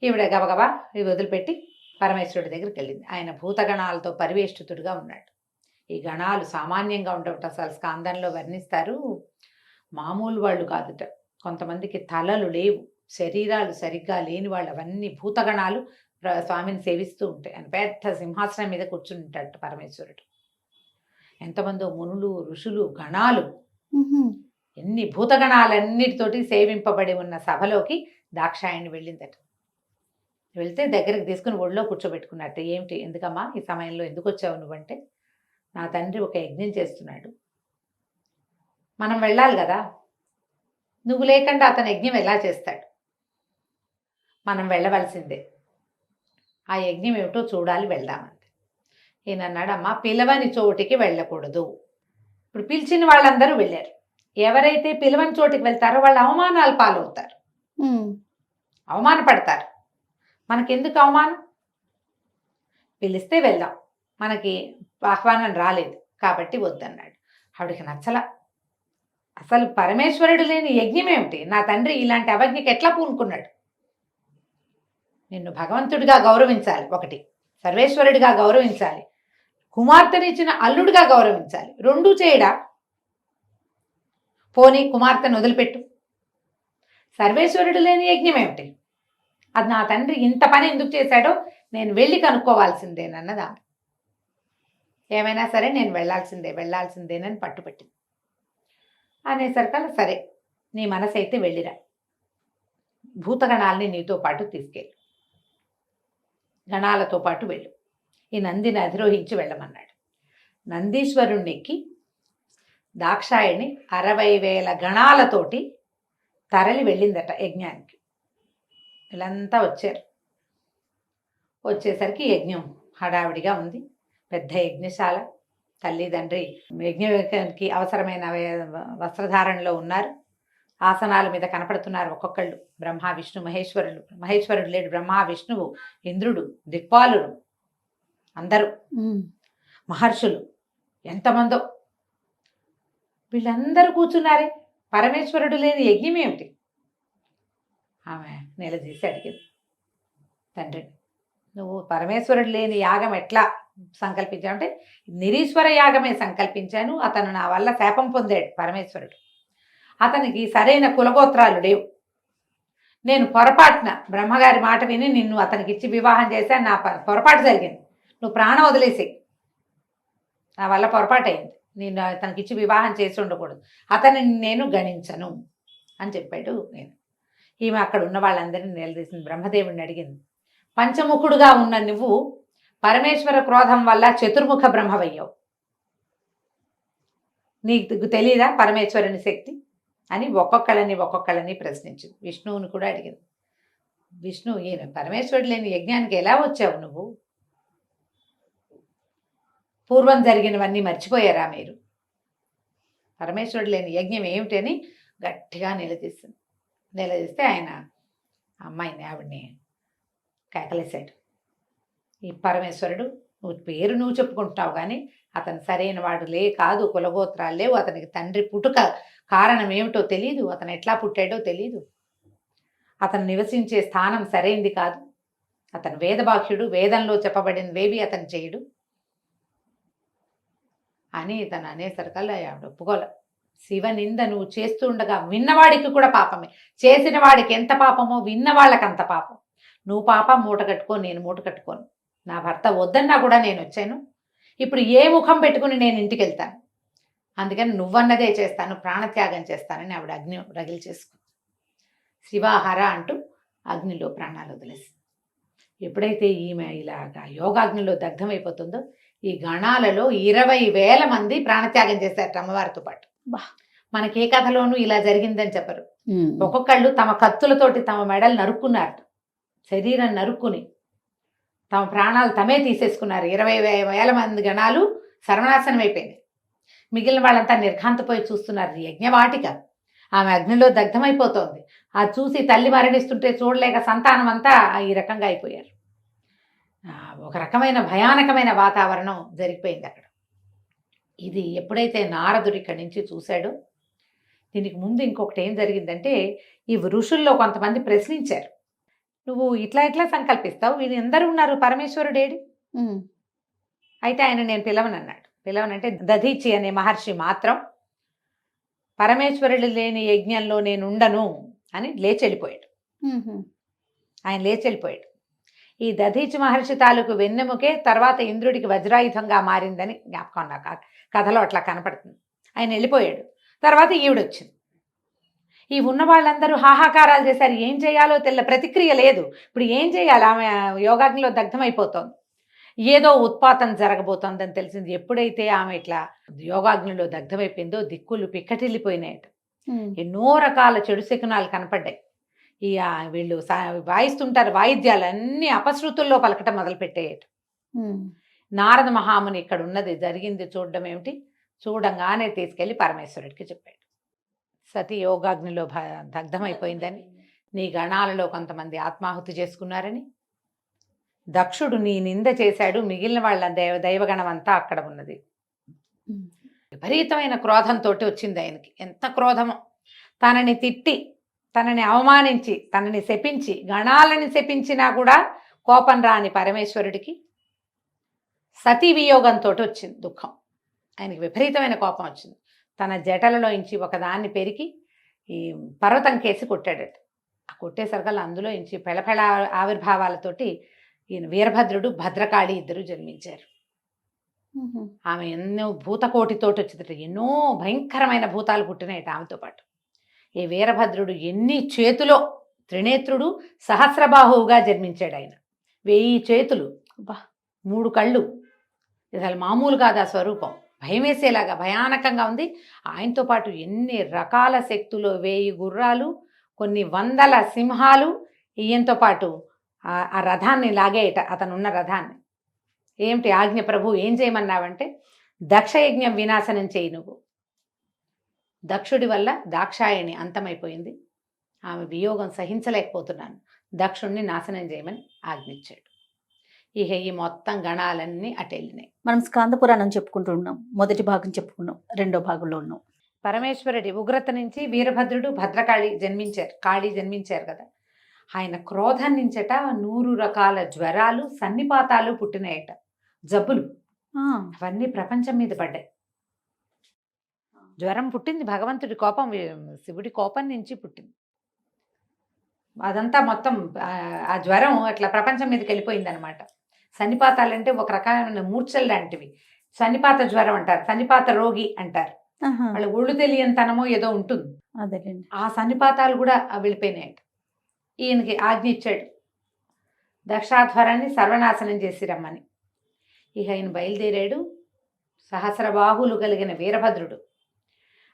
ఈవిడ గబగబా ఇవి వదిలిపెట్టి పరమేశ్వరుడి దగ్గరికి వెళ్ళింది. ఆయన భూతగణాలతో పరివేష్టితుడుగా ఉన్నాడు. ఈ గణాలు సామాన్యంగా ఉండవట, అసలు స్కాందంలో వర్ణిస్తారు. మామూలు వాళ్ళు కాదుట. కొంతమందికి తలలు లేవు, శరీరాలు సరిగ్గా లేని వాళ్ళు, అవన్నీ భూతగణాలు స్వామిని సేవిస్తూ ఉంటాయి. ఆయన పెద్ద సింహాసనం మీద కూర్చుని ఉంటాడు పరమేశ్వరుడు. ఎంతమందో మునులు, ఋషులు, గణాలు, ఎన్ని భూతగణాలన్నిటితోటి సేవింపబడి ఉన్న సభలోకి దాక్షాయణి వెళ్ళిందట. వెళ్తే దగ్గరికి తీసుకుని ఒళ్ళో కూర్చోబెట్టుకున్నట్టు. ఏమిటి, ఎందుకమ్మా ఈ సమయంలో ఎందుకు వచ్చావు నువ్వంటే, నా తండ్రి ఒక యజ్ఞం చేస్తున్నాడు, మనం వెళ్ళాలి కదా, నువ్వు లేకుండా అతను యజ్ఞం ఎలా చేస్తాడు, మనం వెళ్ళవలసిందే, ఆ యజ్ఞం ఏమిటో చూడాలి, వెళ్దామంది. ఈయన అన్నాడు, అమ్మా పిలవని చోటికి వెళ్ళకూడదు. ఇప్పుడు పిలిచిన వాళ్ళందరూ వెళ్ళారు. ఎవరైతే పిలవని చోటికి వెళ్తారో వాళ్ళు అవమానాలు పాలవుతారు, అవమానపడతారు. మనకెందుకు అవమానం? పిలిస్తే వెళ్దాం, మనకి ఆహ్వానం రాలేదు కాబట్టి వద్దన్నాడు. ఆవిడికి నచ్చల. అసలు పరమేశ్వరుడు లేని యజ్ఞం ఏమిటి? నా తండ్రి ఇలాంటి అవజ్ఞకి ఎట్లా పూనుకున్నాడు? నిన్ను భగవంతుడిగా గౌరవించాలి, ఒకటి సర్వేశ్వరుడిగా గౌరవించాలి, కుమార్తెనిచ్చిన అల్లుడిగా గౌరవించాలి, రెండూ చేయడా? పోనీ కుమార్తెను వదిలిపెట్టు, సర్వేశ్వరుడు లేని యజ్ఞం ఏమిటి? అది నా తండ్రి ఇంత పని ఎందుకు చేశాడో నేను వెళ్ళి కనుక్కోవాల్సిందేనన్నదా. ఏమైనా సరే నేను వెళ్ళాల్సిందేనని పట్టుపట్టింది. అనేసరికల్లా సరే నీ మనసు అయితే వెళ్ళిరా, భూతగణాలని నీతో పాటు తీసుకెళ్ళు, గణాలతో పాటు వెళ్ళు, ఈ నందిని అధిరోహించి వెళ్ళమన్నాడు. నందీశ్వరుణ్ణి ఎక్కి దాక్షాయణి 60,000 గణాలతోటి తరలి వెళ్ళిందట యజ్ఞానికి. వీళ్ళంతా వచ్చారు. వచ్చేసరికి యజ్ఞం హడావిడిగా ఉంది. పెద్ద యజ్ఞశాల, తల్లిదండ్రి యజ్ఞానికి అవసరమైన వస్త్రధారణలో ఉన్నారు. ఆసనాల మీద కనపడుతున్నారు ఒక్కొక్కళ్ళు. బ్రహ్మ, విష్ణు, మహేశ్వరుడు. మహేశ్వరుడు లేడు, బ్రహ్మ, విష్ణువు, ఇంద్రుడు, దిక్పాలుడు, అందరూ మహర్షులు, ఎంతమందో. వీళ్ళందరూ కూర్చున్నారే, పరమేశ్వరుడు లేని యజ్ఞం ఏమిటి? ఆమె నిలదీసి అడిగింది తండ్రిని, నువ్వు పరమేశ్వరుడు లేని యాగం ఎట్లా సంకల్పించావు అంటే, నిరీశ్వర యాగమే సంకల్పించాను, అతను నా వల్ల శాపం పొందాడు పరమేశ్వరుడు, అతనికి సరైన కులగోత్రాలు లేవు, నేను పొరపాటున బ్రహ్మగారి మాట విని నిన్ను అతనికి ఇచ్చి వివాహం చేశాను, నా పొరపాటు జరిగింది, నువ్వు ప్రాణం వదిలేసి, నా వల్ల పొరపాటు అయింది, నేను అతనికి ఇచ్చి వివాహం చేసి ఉండకూడదు, అతనిని నేను గణించను అని చెప్పాడు. ఈమె అక్కడ ఉన్న వాళ్ళందరినీ నిలదీసింది. బ్రహ్మదేవుడిని అడిగింది, పంచముఖుడుగా ఉన్న నువ్వు పరమేశ్వర క్రోధం వల్ల చతుర్ముఖ బ్రహ్మవయ్యావు, నీకు తెలియదా పరమేశ్వరుని శక్తి అని ఒక్కొక్కళ్ళని ప్రశ్నించింది. విష్ణువుని కూడా అడిగింది. విష్ణు, ఈయన పరమేశ్వరుడు లేని యజ్ఞానికి ఎలా వచ్చావు నువ్వు? పూర్వం జరిగినవన్నీ మర్చిపోయారా మీరు? పరమేశ్వరుడు లేని యజ్ఞం ఏమిటి అని గట్టిగా నిలదీస్తే ఆయన అమ్మాయిని, ఆవిడ్ని కేకలేశాడు. ఈ పరమేశ్వరుడు, నువ్వు చెప్పుకుంటున్నావు కానీ అతను సరైన వాడు కాదు, కులగోత్రాలు లేవు, అతనికి తండ్రి పుట్టుక కారణం ఏమిటో తెలీదు, అతను ఎట్లా పుట్టాడో తెలీదు, అతను నివసించే స్థానం సరైంది కాదు, అతను వేదబాహ్యుడు, వేదంలో చెప్పబడినవేవి అతను చేయడు అని తను అనేసరికల్లా ఆవిడ ఒప్పుకోలే. శివనింద నువ్వు చేస్తూ ఉండగా విన్నవాడికి కూడా పాపమే, చేసిన వాడికి ఎంత పాపమో విన్నవాళ్ళకి అంత పాపం. నువ్వు పాపం మూట కట్టుకో, నేను మూట కట్టుకోను, నా భర్త వద్దన్నా కూడా నేను వచ్చాను, ఇప్పుడు ఏ ముఖం పెట్టుకుని నేను ఇంటికి వెళ్తాను, అందుకని నువ్వన్నదే చేస్తాను, ప్రాణత్యాగం చేస్తానని ఆవిడ అగ్ని రగిలి చేసుకుంది. శివాహార అంటూ అగ్నిలో ప్రాణాలు వదిలేసింది. ఎప్పుడైతే ఈమె ఇలాగా యోగాగ్నిలో దగ్ధమైపోతుందో ఈ గణాలలో 20,000 మంది ప్రాణత్యాగం చేశారు అమ్మవారితో పాటు. బా. మనకి ఏ కథలోనూ ఇలా జరిగిందని చెప్పరు. ఒక్కొక్కళ్ళు తమ కత్తులతోటి తమ మెడలు నరుక్కున్నారు, శరీరం నరుక్కుని తమ ప్రాణాలు తమే తీసేసుకున్నారు. 20,000 మంది గణాలు సర్వనాశనం అయిపోయింది. మిగిలిన వాళ్ళంతా నిర్ఘాంతపోయి చూస్తున్నారు. యజ్ఞవాటిక ఆమె అగ్నిలో దగ్ధమైపోతోంది. అది చూసి తల్లి మరణిస్తుంటే చూడలేక సంతానం అంతా ఈ రకంగా అయిపోయారు. ఒక రకమైన భయానకమైన వాతావరణం జరిగిపోయింది అక్కడ. ఇది ఎప్పుడైతే నారదుడు ఇక్కడి నుంచి చూశాడో, దీనికి ముందు ఇంకొకటి ఏం జరిగిందంటే, ఈ ఋషుల్లో కొంతమంది ప్రశ్నించారు, నువ్వు ఇట్లా సంకల్పిస్తావు, వీళ్ళు ఎందరు ఉన్నారు, పరమేశ్వరుడేడి? అయితే ఆయన నేను పిలవనన్నాడు. పిలవనంటే దధీచి అనే మహర్షి మాత్రం పరమేశ్వరుడు లేని యజ్ఞంలో నేను ఉండను అని లేచి వెళ్ళిపోయాడు. ఆయన లేచి వెళ్ళిపోయాడు. ఈ దధీచి మహర్షి తాలూకు వెన్నెముకే తర్వాత ఇంద్రుడికి వజ్రాయుధంగా మారిందని జ్ఞాపకం నాకు కథలో అట్లా కనపడుతుంది. ఆయన వెళ్ళిపోయాడు. తర్వాత ఈవిడొచ్చింది. ఈ ఉన్న వాళ్ళందరూ హాహాకారాలు చేశారు. ఏం చేయాలో ప్రతిక్రియ లేదు. ఇప్పుడు ఏం చేయాలి? ఆమె యోగాగ్నిలో దగ్ధమైపోతోంది. ఏదో ఉత్పాతం జరగబోతోందని తెలిసింది. ఎప్పుడైతే ఆమె ఇట్లా యోగాగ్నిలో దగ్ధమైపోయిందో దిక్కులు పిక్కటిల్లిపోయినాయట. ఎన్నో రకాల చెడు శకునాలు కనపడ్డాయి. ఈ వీళ్ళు వాయిస్తుంటారు వాయిద్యాలు అన్నీ అపశృతుల్లో పలకటం మొదలుపెట్టేయట. నారద మహాముని ఇక్కడ ఉన్నది జరిగింది చూడడం ఏమిటి, చూడంగానే తీసుకెళ్లి పరమేశ్వరుడికి చెప్పాడు. సతీ యోగాగ్నిలో దగ్ధమైపోయిందని, నీ గణాలలో కొంతమంది ఆత్మాహుతి చేసుకున్నారని, దక్షుడు నీ నింద చేశాడు, మిగిలిన వాళ్ళ దైవగణం అంతా అక్కడ ఉన్నది. విపరీతమైన క్రోధంతో వచ్చింది ఆయనకి. ఎంత క్రోధమో! తనని తిట్టి, తనని అవమానించి, తనని శపించి, గణాలని శపించినా కూడా కోపం రాని పరమేశ్వరుడికి సతీ వియోగంతో వచ్చింది దుఃఖం. ఆయనకి విపరీతమైన కోపం వచ్చింది. తన జటలలో ఇంచి ఒకదాన్ని పెరికి ఈ పర్వతం కేసి కొట్టాడట. ఆ కొట్టేసరికల్లా అందులో ఇంచి పెళపెళ ఆవిర్భావాలతోటి ఈయన వీరభద్రుడు, భద్రకాళి ఇద్దరు జన్మించారు. ఆమె ఎన్నో భూతకోటితోటి వచ్చిందట. ఎన్నో భయంకరమైన భూతాలు పుట్టినాయట ఆమెతో పాటు. ఈ వీరభద్రుడు ఎన్ని చేతులో, త్రినేత్రుడు, సహస్రబాహువుగా జన్మించాడు ఆయన. 1000 చేతులు, 3 కళ్ళు. అసలు మామూలు కాదు ఆ స్వరూపం. భయం వేసేలాగా భయానకంగా ఉంది. ఆయనతో పాటు ఎన్ని రకాల శక్తులు, 1000 గుర్రాలు, కొన్ని 100 సింహాలు ఈయనతో పాటు ఆ రథాన్ని లాగేయట, అతనున్న రథాన్ని. ఏమిటి ఆజ్ఞ ప్రభు, ఏం చేయమన్నావంటే, దక్షయజ్ఞం వినాశనం చేయి నువ్వు. దక్షుడి వల్ల దాక్షాయణి అంతమైపోయింది. ఆమె వియోగం సహించలేకపోతున్నాను, దక్షుణ్ణి నాశనం చేయమని ఆజ్ఞించాడు. ఇక ఈ మొత్తం గణాలన్నీ అటెళ్ళినాయి. మనం స్కాంద పురాణం చెప్పుకుంటున్నాం. మొదటి భాగం చెప్పుకున్నాం, రెండో భాగంలో ఉన్నాం. పరమేశ్వరుడి ఉగ్రత నుంచి వీరభద్రుడు, భద్రకాళి జన్మించారు. కాళీ జన్మించారు కదా. ఆయన క్రోధం నుంచట 100 రకాల జ్వరాలు, సన్నిపాతాలు పుట్టినాయట, జబ్బులు. అవన్నీ ప్రపంచం మీద పడ్డాయి. జ్వరం పుట్టింది భగవంతుడి కోపం, శివుడి కోపం నుంచి పుట్టింది. అదంతా మొత్తం ఆ జ్వరం అట్లా ప్రపంచం మీదకి వెళ్ళిపోయింది అనమాట. సన్నిపాతాలంటే ఒక రకమైన మూర్ఛలు లాంటివి. సన్నిపాత జ్వరం అంటారు, సన్నిపాత రోగి అంటారు. వాళ్ళ ఒళ్ళు తెలియనితనమో ఏదో ఉంటుంది. అదేనండి. ఆ సన్నిపాతాలు కూడా వెళ్ళిపోయినాయట. ఈయనకి ఆజ్ఞ ఇచ్చాడు, దక్షాధ్వరాన్ని సర్వనాశనం చేసి రమ్మని. ఇక ఆయన బయలుదేరాడు. సహస్రబాహులు కలిగిన వీరభద్రుడు.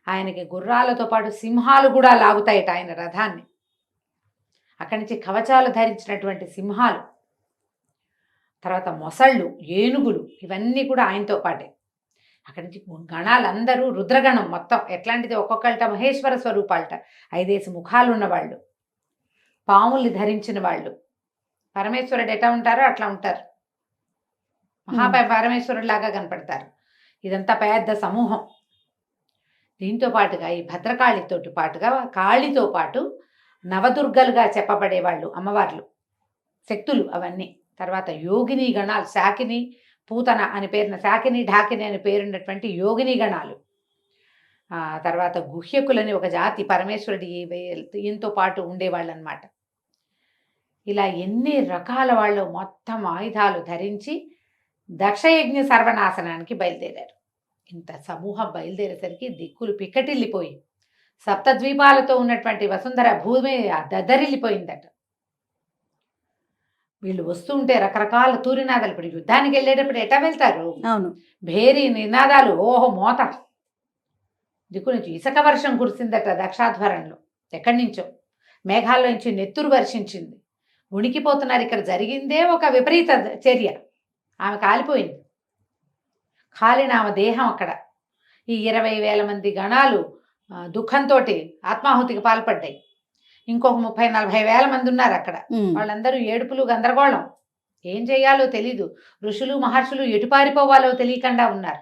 ఆయనకి గుర్రాలతో పాటు సింహాలు కూడా లాగుతాయట ఆయన రథాన్ని. అక్కడి నుంచి కవచాలు ధరించినటువంటి సింహాలు, తర్వాత మొసళ్ళు, ఏనుగులు, ఇవన్నీ కూడా ఆయనతో పాటే. అక్కడి నుంచి గణాలందరూ రుద్రగణం మొత్తం ఎట్లాంటిది, ఒక్కొక్కళ్ళట మహేశ్వర స్వరూపాలట, 5 ముఖాలు ఉన్నవాళ్ళు, పాముల్ని ధరించిన వాళ్ళు. పరమేశ్వరుడు ఎట్లా ఉంటారో అట్లా ఉంటారు, పరమేశ్వరుడు లాగా కనపడతారు. ఇదంతా పెద్ద సమూహం. దీంతో పాటుగా ఈ భద్రకాళితోటి పాటుగా కాళితో పాటు నవదుర్గలుగా చెప్పబడేవాళ్ళు, అమ్మవార్లు, శక్తులు అవన్నీ. తర్వాత యోగిని గణాలు, శాకిని, పూతన అని పేరున, శాకిని, ఢాకిని అని పేరున్నటువంటి యోగిని గణాలు. తర్వాత గుహ్యకులని ఒక జాతి పరమేశ్వరుడి ఈయనతో పాటు ఉండేవాళ్ళు అనమాట. ఇలా ఎన్ని రకాల వాళ్ళు మొత్తం ఆయుధాలు ధరించి దక్షయజ్ఞ సర్వనాశనానికి బయలుదేరారు. ఇంత సమూహం బయలుదేరేసరికి దిక్కులు పిక్కటిల్లిపోయి, సప్తద్వీపాలతో ఉన్నటువంటి వసుంధర భూమి దద్దరిల్లిపోయిందట. వీళ్ళు వస్తూ ఉంటే రకరకాల తూరినాదాలు, ఇప్పుడు యుద్ధానికి వెళ్ళేటప్పుడు ఎటా వెళ్తారు, అవును. భేరీ నినాదాలు, ఓహో మోత, దిక్కు నుంచి ఇసుక వర్షం కురిసిందట దక్షాధ్వరంలో, ఎక్కడి నుంచో మేఘాల్లో నుంచి నెత్తురు వర్షించింది, ఉణికిపోతున్నారు. ఇక్కడ జరిగిందే ఒక విపరీత చర్య, ఆమె కాలిపోయింది, కాలిన ఆమె దేహం అక్కడ. ఈ 20,000 మంది గణాలు దుఃఖంతో ఆత్మాహుతికి పాల్పడ్డాయి. ఇంకొక 30-40 వేల మంది ఉన్నారు అక్కడ, వాళ్ళందరూ ఏడుపులు గందరగోళం, ఏం చేయాలో తెలీదు. ఋషులు మహర్షులు ఎటు పారిపోవాలో తెలియకుండా ఉన్నారు.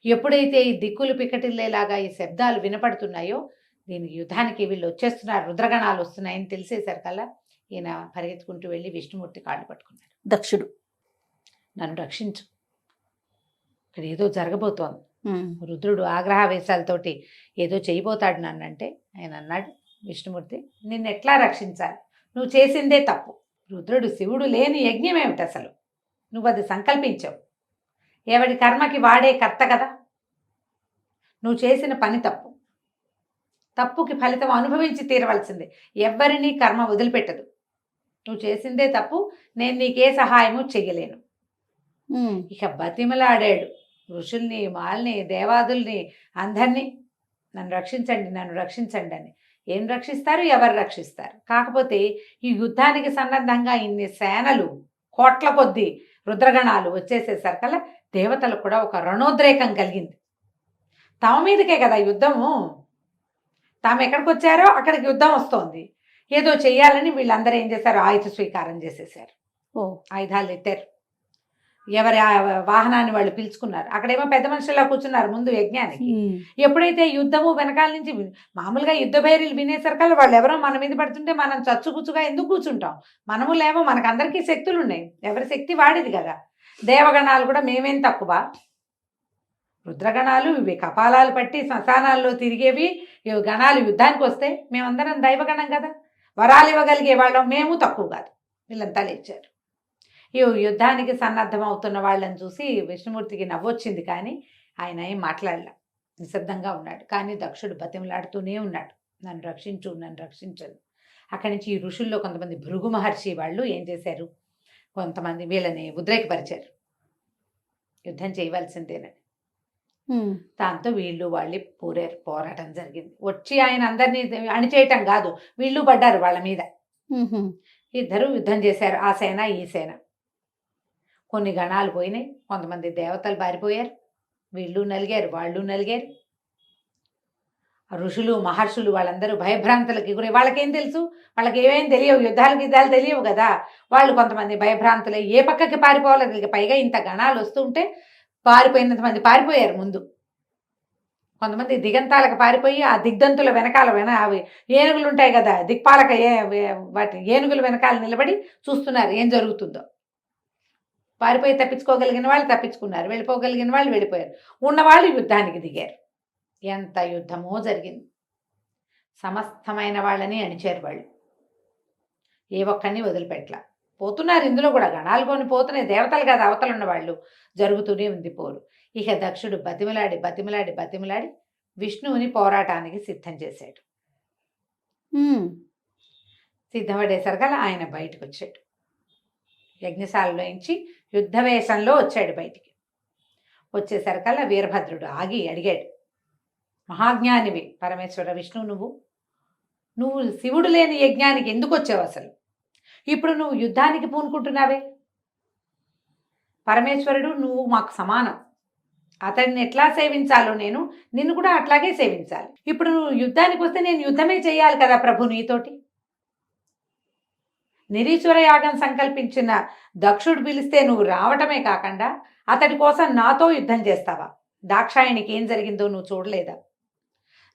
ఎప్పుడైతే ఈ దిక్కులు పిక్కటిల్లేలాగా ఈ శబ్దాలు వినపడుతున్నాయో, దీనికి యుద్ధానికి వీళ్ళు వచ్చేస్తున్నారు, రుద్రగణాలు వస్తున్నాయని తెలిసేసరికల్లా ఈయన పరిగెత్తుకుంటూ వెళ్ళి విష్ణుమూర్తి కాళ్ళు పట్టుకున్నాడు. దక్షుడు నన్ను రక్షించు, ఇక్కడ ఏదో జరగబోతోంది. రుద్రుడు ఆగ్రహావేశాలతోటి ఏదో చేయబోతాడు నన్నంటే, ఆయన అన్నాడు విష్ణుమూర్తి, నిన్ను ఎట్లా రక్షించాలి, నువ్వు చేసిందే తప్పు. రుద్రుడు శివుడు లేని యజ్ఞం ఏమిటి అసలు, నువ్వు అది సంకల్పించావు, ఎవడి కర్మకి వాడే కర్త కదా, నువ్వు చేసిన పని తప్పు, తప్పుకి ఫలితం అనుభవించి తీరవలసిందే, ఎవ్వరినీ కర్మ వదిలిపెట్టదు, నువ్వు చేసిందే తప్పు, నేను నీకే సహాయము చెయ్యలేను. ఇక బతిమలాడాడు ఋషుల్ని, మాల్ని, దేవాదుల్ని, అందరినీ, నన్ను రక్షించండి, నన్ను రక్షించండి అని. ఏం రక్షిస్తారు, ఎవరు రక్షిస్తారు? కాకపోతే ఈ యుద్ధానికి సన్నద్ధంగా ఇన్ని సేనలు, కోట్ల కొద్దీ రుద్రగణాలు వచ్చేసేసరికల్లా దేవతలకు కూడా ఒక రణోద్రేకం కలిగింది. తమ మీదకే కదా యుద్ధము, తాము ఎక్కడికి వచ్చారో అక్కడికి యుద్ధం వస్తోంది. ఏదో చెయ్యాలని వీళ్ళందరూ ఏం చేశారు, ఆయుధ స్వీకారం చేసేసారు. ఆయుధాలు ఎత్తారు, ఎవరి వాహనాన్ని వాళ్ళు పిలుచుకున్నారు. అక్కడేమో పెద్ద మనుషుల్లా కూర్చున్నారు ముందు యజ్ఞానికి. ఎప్పుడైతే యుద్ధము వెనకాల నుంచి మామూలుగా యుద్ధ భైరీలు వినేసరికల్లా వాళ్ళు ఎవరో మన మీద పడుతుంటే మనం చచ్చుకుచ్చుగా ఎందుకు కూర్చుంటాం, మనము లేమో, మనకందరికీ శక్తులు ఉన్నాయి, ఎవరి శక్తి వాడిది కదా. దేవగణాలు కూడా మేమేం తక్కువ, రుద్రగణాలు ఇవి కపాలాలు పట్టి శ్మశానాల్లో తిరిగేవి, ఇవి గణాలు యుద్ధానికి వస్తే మేమందరం దైవగణం కదా, వరాలు ఇవ్వగలిగే వాళ్ళం మేము తక్కువ కాదు. వీళ్ళంతా లేచారు. ఈ యుద్ధానికి సన్నద్ధం అవుతున్న వాళ్ళని చూసి విష్ణుమూర్తికి నవ్వొచ్చింది, కానీ ఆయన ఏం మాట్లాడలే, నిశ్శబ్దంగా ఉన్నాడు. కానీ దక్షుడు బతిమలాడుతూనే ఉన్నాడు, నన్ను రక్షించు, నన్ను రక్షించను. అక్కడి నుంచి ఈ ఋషుల్లో కొంతమంది భృగు మహర్షి వాళ్ళు ఏం చేశారు, కొంతమంది వీళ్ళని ఉద్రేకపరిచారు, యుద్ధం చేయవలసిందేనని. దాంతో వీళ్ళు వాళ్ళు పోరాటం జరిగింది. వచ్చి ఆయన అందరినీ అణిచేయటం కాదు, వీళ్ళు పడ్డారు వాళ్ళ మీద. ఇద్దరు యుద్ధం చేశారు, ఆ సేన ఈ సేన. కొన్ని గణాలు పోయినాయి, కొంతమంది దేవతలు పారిపోయారు, వీళ్ళు నలిగారు, వాళ్ళు నలిగారు. ఋషులు మహర్షులు వాళ్ళందరూ భయభ్రాంతులకి గురై, వాళ్ళకేం తెలుసు, వాళ్ళకి ఏమేం తెలియవు, యుద్ధాలు తెలియవు కదా. వాళ్ళు కొంతమంది భయభ్రాంతులై ఏ పక్కకి పారిపోవాలో తెలియక, పైగా ఇంత గణాలు వస్తూ ఉంటే పారిపోయినంత మంది పారిపోయారు ముందు. కొంతమంది దిగంతాలకు పారిపోయి ఆ దిగ్దంతుల వెనకాల అవి ఏనుగులు ఉంటాయి కదా, దిక్పాలక వాటి ఏనుగుల వెనకాల నిలబడి చూస్తున్నారు ఏం జరుగుతుందో. పారిపోయి తప్పించుకోగలిగిన వాళ్ళు తప్పించుకున్నారు, వెళ్ళిపోగలిగిన వాళ్ళు వెళ్ళిపోయారు, ఉన్నవాళ్ళు యుద్ధానికి దిగారు. ఎంత యుద్ధమో జరిగింది, సమస్తమైన వాళ్ళని అణిచారు వాళ్ళు, ఏ ఒక్కరిని వదిలిపెట్టలా. పోతున్నారు ఇందులో కూడా, గణాలు కొని పోతున్నాయి, దేవతలు కదా అవతలు ఉన్న వాళ్ళు, జరుగుతూనే ఉంది పోరు. ఇక దక్షుడు బతిమలాడి బతిమలాడి బతిమలాడి విష్ణువుని పోరాటానికి సిద్ధం చేశాడు. సిద్ధపడేసరికల్లా ఆయన బయటకు వచ్చాడు, యజ్ఞశాలలోంచి యుద్ధవేషంలో వచ్చాడు బయటికి. వచ్చేసరికల్లా వీరభద్రుడు ఆగి అడిగాడు, మహాజ్ఞానివి పరమేశ్వర విష్ణు, నువ్వు శివుడు లేని యజ్ఞానికి ఎందుకు వచ్చావు అసలు, ఇప్పుడు నువ్వు యుద్ధానికి పూనుకుంటున్నావే, పరమేశ్వరుడు నువ్వు మాకు సమానం, అతన్ని ఎట్లా సేవించాలో నిన్ను కూడా అట్లాగే సేవించాలి. ఇప్పుడు నువ్వు యుద్ధానికి వస్తే నేను యుద్ధమే చేయాలి కదా ప్రభు నీతోటి. నిరీశ్వర యాగం సంకల్పించిన దక్షుడు పిలిస్తే నువ్వు రావటమే కాకుండా అతడి కోసం నాతో యుద్ధం చేస్తావా? దాక్షాయణికి ఏం జరిగిందో నువ్వు చూడలేదా?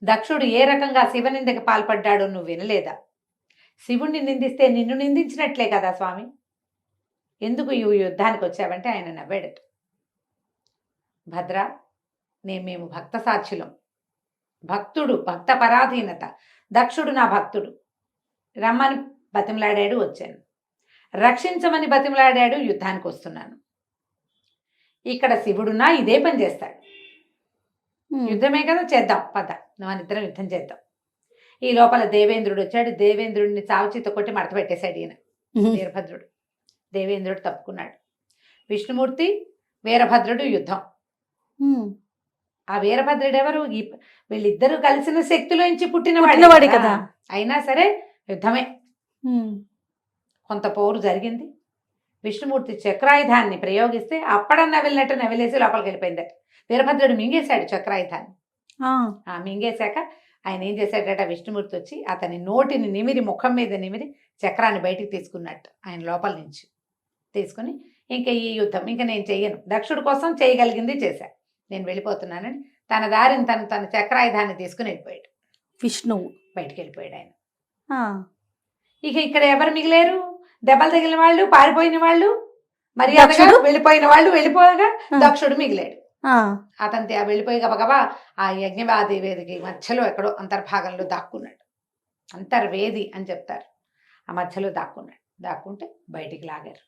దక్షుడు ఏ రకంగా శివనిందకి పాల్పడ్డాడో నువ్వు వినలేదా? శివుణ్ణి నిందిస్తే నిన్ను నిందించినట్లే కదా స్వామి, ఎందుకు ఈ యుద్ధానికి వచ్చావంటే ఆయన నవ్వాడట. భద్ర, మేము భక్త సాక్షులం, భక్తుడు భక్త పరాధీనత, దక్షుడు నా భక్తుడు, రమ్మని బతిమలాడాడు, వచ్చాను, రక్షించమని బతిమలాడాడు, యుద్ధానికి వస్తున్నాను. ఇక్కడ శివుడున్నా ఇదే పని చేస్తాడు, యుద్ధమే కదా చేద్దాం పద, మనిద్దరం యుద్ధం చేద్దాం. ఈ లోపల దేవేంద్రుడు వచ్చాడు, దేవేంద్రుడిని చావుచిత కొట్టి మడత పెట్టేశాడు ఈయన వీరభద్రుడు. దేవేంద్రుడు తప్పుకున్నాడు. విష్ణుమూర్తి వీరభద్రుడు యుద్ధం. ఆ వీరభద్రుడు ఎవరు? వీళ్ళిద్దరూ కలిసిన శక్తిలోంచి పుట్టినవాడే కదా. అయినా సరే యుద్ధమే. కొంత పోరు జరిగింది. విష్ణుమూర్తి చక్రాయుధాన్ని ప్రయోగిస్తే అప్పడన్నా వెళ్ళినట్టు నవిలేసి లోపలికి వెళ్ళిపోయింది. వీరభద్రుడు మింగేశాడు చక్రాయుధాన్ని. మింగేశాక ఆయన ఏం చేశాడట, విష్ణుమూర్తి వచ్చి అతని నోటిని నిమిరి, ముఖం మీద నిమిరి చక్రాన్ని బయటికి తీసుకున్నట్టు ఆయన లోపల నుంచి తీసుకుని, ఇంకా ఈ యుద్ధం ఇంకా నేను చెయ్యను, దక్షుడి కోసం చేయగలిగింది చేశా, నేను వెళ్ళిపోతున్నానని తన దారిని తన చక్రాయుధాన్ని తీసుకుని వెళ్ళిపోయాడు. విష్ణువు బయటికి వెళ్ళిపోయాడు ఆయన. ఇక ఇక్కడ ఎవరు మిగిలేరు? దెబ్బలు తగిలిన వాళ్ళు, పారిపోయిన వాళ్ళు, మర్యాదగా వెళ్ళిపోయిన వాళ్ళు వెళ్ళిపోగా దక్షుడు మిగిలాడు. అతని వెళ్ళిపోయి గబగబా ఆ యజ్ఞవాది వేదికి మధ్యలో ఎక్కడో అంతర్భాగంలో దాక్కున్నాడు. అంతర్వేది అని చెప్తారు. ఆ మధ్యలో దాక్కుంటే బయటికి లాగారు.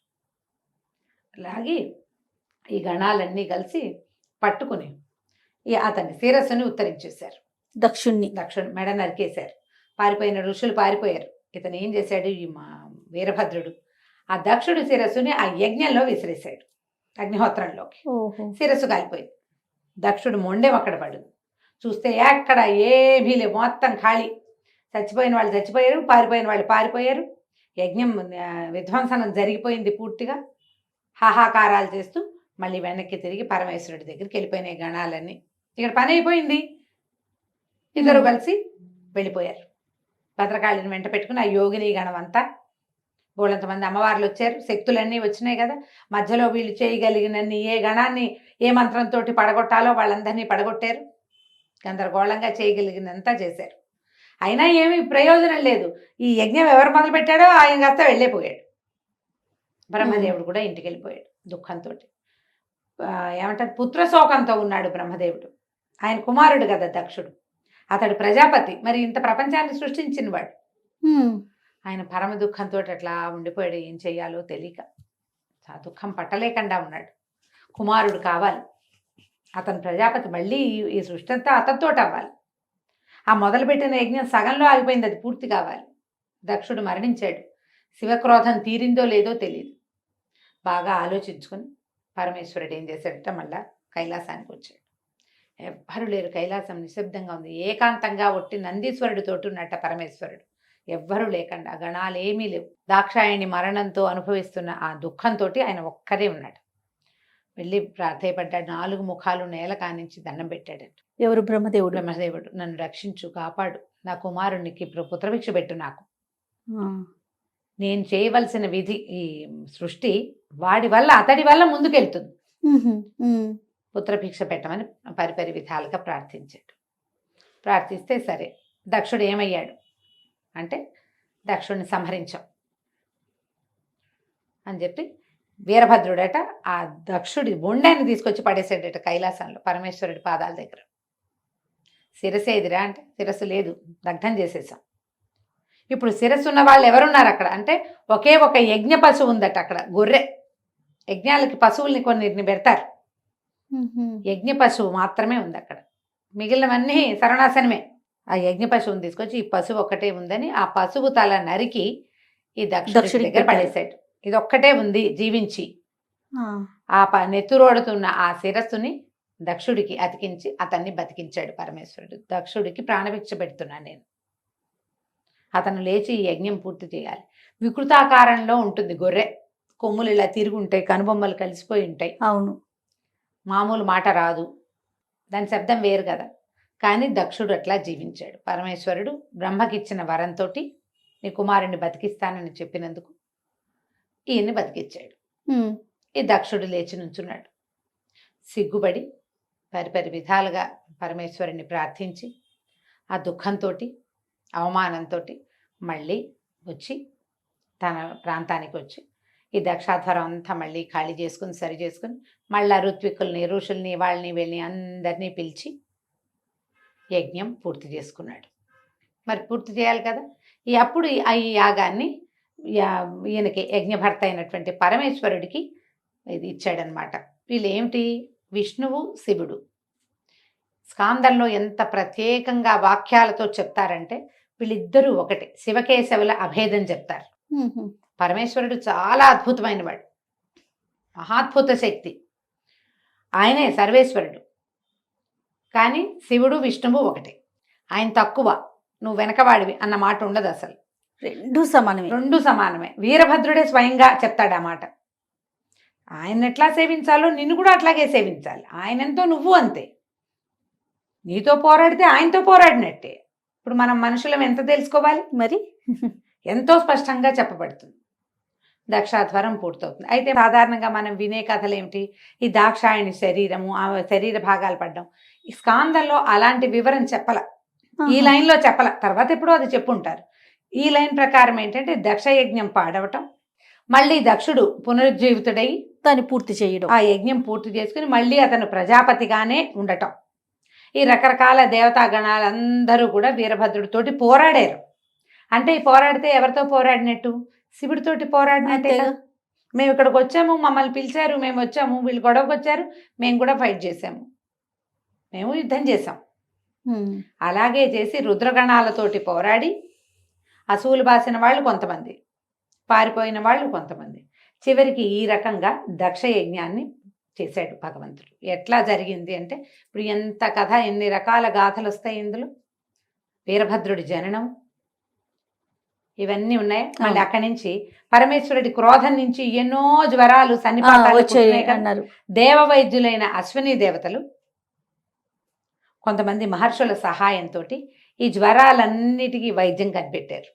లాగి ఈ గణాలన్నీ కలిసి పట్టుకుని అతని శిరస్సుని ఉత్తరించేశారు. దక్షుణ్ణి మెడ నరికేశారు. పారిపోయిన ఋషులు పారిపోయారు. ఇతను ఏం చేశాడు, ఈ వీరభద్రుడు ఆ దక్షుడి శిరస్సుని ఆ యజ్ఞంలో విసిరేశాడు, అగ్నిహోత్రంలోకి. శిరస్సు కాలిపోయింది. దక్షుడు మొండెం అక్కడ పడింది. చూస్తే ఎక్కడ ఏమీ లేవు, మొత్తం ఖాళీ. చచ్చిపోయిన వాళ్ళు చచ్చిపోయారు, పారిపోయిన వాళ్ళు పారిపోయారు. యజ్ఞం విధ్వంసనం జరిగిపోయింది పూర్తిగా. హాహాకారాలు చేస్తూ మళ్ళీ వెనక్కి తిరిగి పరమేశ్వరుడి దగ్గరికి వెళ్ళిపోయినాయి గణాలన్నీ. ఇక్కడ పని అయిపోయింది. ఇద్దరు కలిసి వెళ్ళిపోయారు. భద్రకాళిని వెంట పెట్టుకుని ఆ యోగిని గణం అంతా, బోళ్ళంతమంది అమ్మవార్లు వచ్చారు, శక్తులన్నీ వచ్చినాయి కదా. మధ్యలో వీళ్ళు చేయగలిగినన్ని ఏ గణాన్ని ఏ మంత్రంతో పడగొట్టాలో వాళ్ళందరినీ పడగొట్టారు. గందరగోళంగా చేయగలిగినంతా చేశారు. అయినా ఏమీ ప్రయోజనం లేదు. ఈ యజ్ఞం ఎవరు మొదలుపెట్టాడో ఆయన కాస్త వెళ్ళిపోయాడు. బ్రహ్మదేవుడు కూడా ఇంటికి వెళ్ళిపోయాడు దుఃఖంతో. ఏమంటారు, పుత్రశోకంతో ఉన్నాడు బ్రహ్మదేవుడు. ఆయన కుమారుడు కదా దక్షుడు, అతడు ప్రజాపతి, మరి ఇంత ప్రపంచాన్ని సృష్టించినవాడు. ఆయన పరమ దుఃఖంతో అట్లా ఉండిపోయాడు. ఏం చెయ్యాలో తెలియక ఆ దుఃఖం పట్టలేకుండా ఉన్నాడు. కుమారుడు కావాలి, అతను ప్రజాపతి, మళ్ళీ ఈ సృష్టి అంతా అతనితో అవ్వాలి. ఆ మొదలుపెట్టిన యజ్ఞం సగంలో ఆగిపోయింది, అది పూర్తి కావాలి. దక్షుడు మరణించాడు. శివక్రోధం తీరిందో లేదో తెలియదు. బాగా ఆలోచించుకొని పరమేశ్వరుడు ఏం చేశాడట, మళ్ళా కైలాసానికి వచ్చాడు. ఎవ్వరు లేరు, కైలాసం నిశ్శబ్దంగా ఉంది. ఏకాంతంగా ఒట్టి నందీశ్వరుడితో ఉన్నట్ట పరమేశ్వరుడు. ఎవ్వరూ లేకుండా, గణాలేమీ లేవు. దాక్షాయణి మరణంతో అనుభవిస్తున్న ఆ దుఃఖంతో ఆయన ఒక్కడే ఉన్నాడు. వెళ్ళి ప్రార్థయపడ్డాడు. 4 ముఖాలు నేల కానించి దండం పెట్టాడట. ఎవరు? బ్రహ్మదేవుడు. బ్రహ్మదేవుడు, నన్ను రక్షించు, కాపాడు, నా కుమారునికి పుత్రభిక్ష పెట్టు, నాకు నేను చేయవలసిన విధి, ఈ సృష్టి వాడి వల్ల, అతడి వల్ల ముందుకెళ్తుంది, పుత్రభిక్ష పెట్టమని పరిపరి విధాలుగా ప్రార్థించాడు. ప్రార్థిస్తే సరే, దక్షుడు ఏమయ్యాడు అంటే, దక్షుడిని సంహరించాం అని చెప్పి వీరభద్రుడట ఆ దక్షుడి బొండాన్ని తీసుకొచ్చి పడేసాడట కైలాసంలో పరమేశ్వరుడి పాదాల దగ్గర. శిరస్సు ఏదిరా అంటే, శిరస్సు లేదు, దగ్ధం చేసేసాం. ఇప్పుడు శిరస్సు ఉన్న వాళ్ళు ఎవరున్నారు అక్కడ అంటే, ఒకే ఒక యజ్ఞ పశువు ఉందట అక్కడ, గొర్రె. యజ్ఞాలకి పశువుల్ని కొన్నిటిని పెడతారు, యజ్ఞ పశువు మాత్రమే ఉంది అక్కడ. మిగిలినవన్నీ సర్వనాశనమే. ఆ యజ్ఞ పశువుని తీసుకొచ్చి, ఈ పశువు ఒక్కటే ఉందని ఆ పశువు తల నరికి ఈ దక్షుడి దగ్గర పడేశాడు. ఇది ఒక్కటే ఉంది జీవించి. ఆ నెత్తురోడుతున్న ఆ శిరస్సుని దక్షుడికి అతికించి అతన్ని బతికించాడు పరమేశ్వరుడు. దక్షుడికి ప్రాణభిక్ష పెడుతున్నాను నేను, అతను లేచి ఈ యజ్ఞం పూర్తి చేయాలి. వికృతాకారంలో ఉంటుంది గొర్రె, కొమ్ములు ఇలా తిరిగి ఉంటాయి, కనుబొమ్మలు కలిసిపోయి ఉంటాయి. అవును, మామూలు మాట రాదు, దాని శబ్దం వేరు కదా. కానీ దక్షుడు అట్లా జీవించాడు. పరమేశ్వరుడు బ్రహ్మకిచ్చిన వరంతో నీ కుమారుణ్ణి బతికిస్తానని చెప్పినందుకు ఈయన్ని బతికిచ్చాడు. ఈ దక్షుడు లేచి నుంచున్నాడు. సిగ్గుపడి పరిపరి విధాలుగా పరమేశ్వరుని ప్రార్థించి ఆ దుఃఖంతో, అవమానంతో మళ్ళీ వచ్చి తన ప్రాంతానికి వచ్చి ఈ దక్షాధ్వరం అంతా మళ్ళీ ఖాళీ చేసుకుని సరి చేసుకుని మళ్ళీ ఋత్వికుల్ని, ఋషుల్ని, వాళ్ళని వీళ్ళని అందరినీ పిలిచి యజ్ఞం పూర్తి చేసుకున్నాడు. మరి పూర్తి చేయాలి కదా. అప్పుడు ఈ యాగాన్ని ఈయనకి యజ్ఞభర్త అయినటువంటి పరమేశ్వరుడికి ఇది ఇచ్చాడనమాట. వీళ్ళు ఏమిటి, విష్ణువు, శివుడు. స్కాందంలో ఎంత ప్రత్యేకంగా వాక్యాలతో చెప్తారంటే, వీళ్ళిద్దరూ ఒకటే, శివకేశవుల అభేదం చెప్తారు. పరమేశ్వరుడు చాలా అద్భుతమైన వాడు, మహాద్భుత శక్తి, ఆయనే సర్వేశ్వరుడు. కానీ శివుడు విష్ణువు ఒకటే, ఆయన తక్కువ నువ్వు వెనకవాడివి అన్న మాట ఉండదు అసలు. రెండు సమానమే. వీరభద్రుడే స్వయంగా చెప్తాడు ఆ మాట. ఆయన ఎట్లా సేవించాలో నిన్ను కూడా అట్లాగే సేవించాలి. ఆయనంతో నువ్వు అంతే. నీతో పోరాడితే ఆయనతో పోరాడినట్టే. ఇప్పుడు మనం మనుషులం ఎంత తెలుసుకోవాలి మరి? ఎంతో స్పష్టంగా చెప్పబడుతుంది. దక్షాధ్వరం పూర్తవుతుంది. అయితే సాధారణంగా మనం వినే కథలు ఏమిటి, ఈ దాక్షాయణి శరీరము, ఆ శరీర భాగాలు పడ్డం. ఈ స్కాందంలో అలాంటి వివరం చెప్పల, ఈ లైన్లో చెప్పల, తర్వాత ఎప్పుడో అది చెప్పుంటారు. ఈ లైన్ ప్రకారం ఏంటంటే దక్షయజ్ఞం పాడవటం, మళ్ళీ దక్షుడు పునరుజ్జీవితుడై దాన్ని పూర్తి చేయడం, ఆ యజ్ఞం పూర్తి చేసుకుని మళ్ళీ అతను ప్రజాపతిగానే ఉండటం. ఈ రకరకాల దేవతా గణాలందరూ కూడా వీరభద్రుడితోటి పోరాడారు. అంటే ఈ పోరాడితే ఎవరితో పోరాడినట్టు? శివుడితోటి పోరాడినట్టే కదా. మేము ఇక్కడికి వచ్చాము, మమ్మల్ని పిలిచారు, మేము వచ్చాము, వీళ్ళు గొడవకు వచ్చారు, మేము కూడా ఫైట్ చేసాము, మేము యుద్ధం చేసాం. అలాగే చేసి రుద్రగణాలతోటి పోరాడి అసూలు బాసిన వాళ్ళు కొంతమంది, పారిపోయిన వాళ్ళు కొంతమంది, చివరికి ఈ రకంగా దక్ష యజ్ఞాన్ని చేశాడు భగవంతుడు. ఎట్లా జరిగింది అంటే ఇప్పుడు ఎంత కథ, ఎన్ని రకాల గాథలు వస్తాయి ఇందులో. వీరభద్రుడి జననం ఇవన్నీ ఉన్నాయి. మళ్ళీ అక్కడి నుంచి పరమేశ్వరుడి క్రోధం నుంచి ఎన్నో జ్వరాలు సన్నిపాతాలు. దేవ వైద్యులైన అశ్విని దేవతలు కొంతమంది మహర్షుల సహాయంతో ఈ జ్వరాలన్నిటికీ వైద్యం కనిపెట్టారు.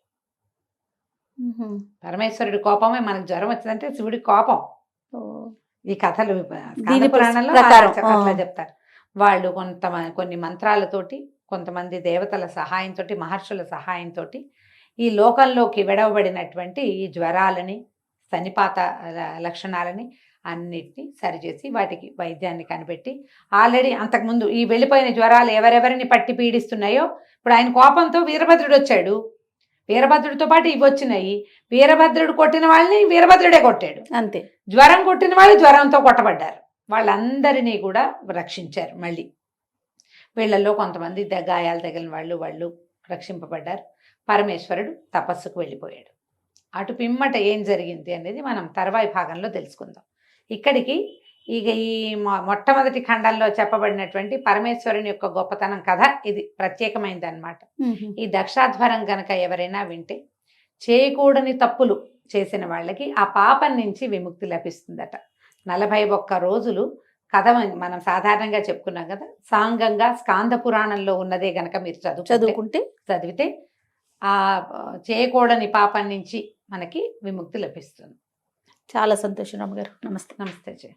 పరమేశ్వరుడి కోపమే మనకు జ్వరం వచ్చిందంటే శివుడి కోపం. ఈ కథలు పురాణంలో అట్లా చెప్తారు. వాళ్ళు కొన్ని మంత్రాలతోటి, కొంతమంది దేవతల సహాయంతో, మహర్షుల సహాయంతో ఈ లోకంలోకి విడవబడినటువంటి ఈ జ్వరాలని, సన్నిపాత లక్షణాలని అన్నిటినీ సరిచేసి వాటికి వైద్యాన్ని కనిపెట్టి, ఆల్రెడీ అంతకుముందు ఈ వెళ్ళిపోయిన జ్వరాలు ఎవరెవరిని పట్టి పీడిస్తున్నాయో ఇప్పుడు ఆయన కోపంతో వీరభద్రుడు వచ్చాడు, వీరభద్రుడితో పాటు ఇవి వచ్చినాయి. వీరభద్రుడు కొట్టిన వాళ్ళని వీరభద్రుడే కొట్టాడు అంతే. జ్వరం కొట్టిన వాళ్ళు జ్వరంతో కొట్టబడ్డారు. వాళ్ళందరినీ కూడా రక్షించారు. మళ్ళీ వీళ్ళల్లో కొంతమంది గాయాలు తగిలిన వాళ్ళు రక్షింపబడ్డారు. పరమేశ్వరుడు తపస్సుకు వెళ్ళిపోయాడు. అటు పిమ్మట ఏం జరిగింది అనేది మనం తర్వాయి భాగంలో తెలుసుకుందాం. ఇక్కడికి ఇక ఈ మొట్టమొదటి ఖండంలో చెప్పబడినటువంటి పరమేశ్వరుని యొక్క గొప్పతనం కథ ఇది ప్రత్యేకమైనది అన్నమాట. ఈ దక్షాధ్వరం గనక ఎవరైనా వింటే చేయకూడని తప్పులు చేసిన వాళ్ళకి ఆ పాపం నుంచి విముక్తి లభిస్తుందట. 41 రోజులు కథ మనం సాధారణంగా చెప్పుకున్నాం కదా, సాంగంగా స్కాంద పురాణంలో ఉన్నదే గనక మీరు చదివితే ఆ చేయకూడని పాపం నుంచి మనకి విముక్తి లభిస్తుంది. చాలా సంతోషం రామగారు. నమస్తే. నమస్తే జయ.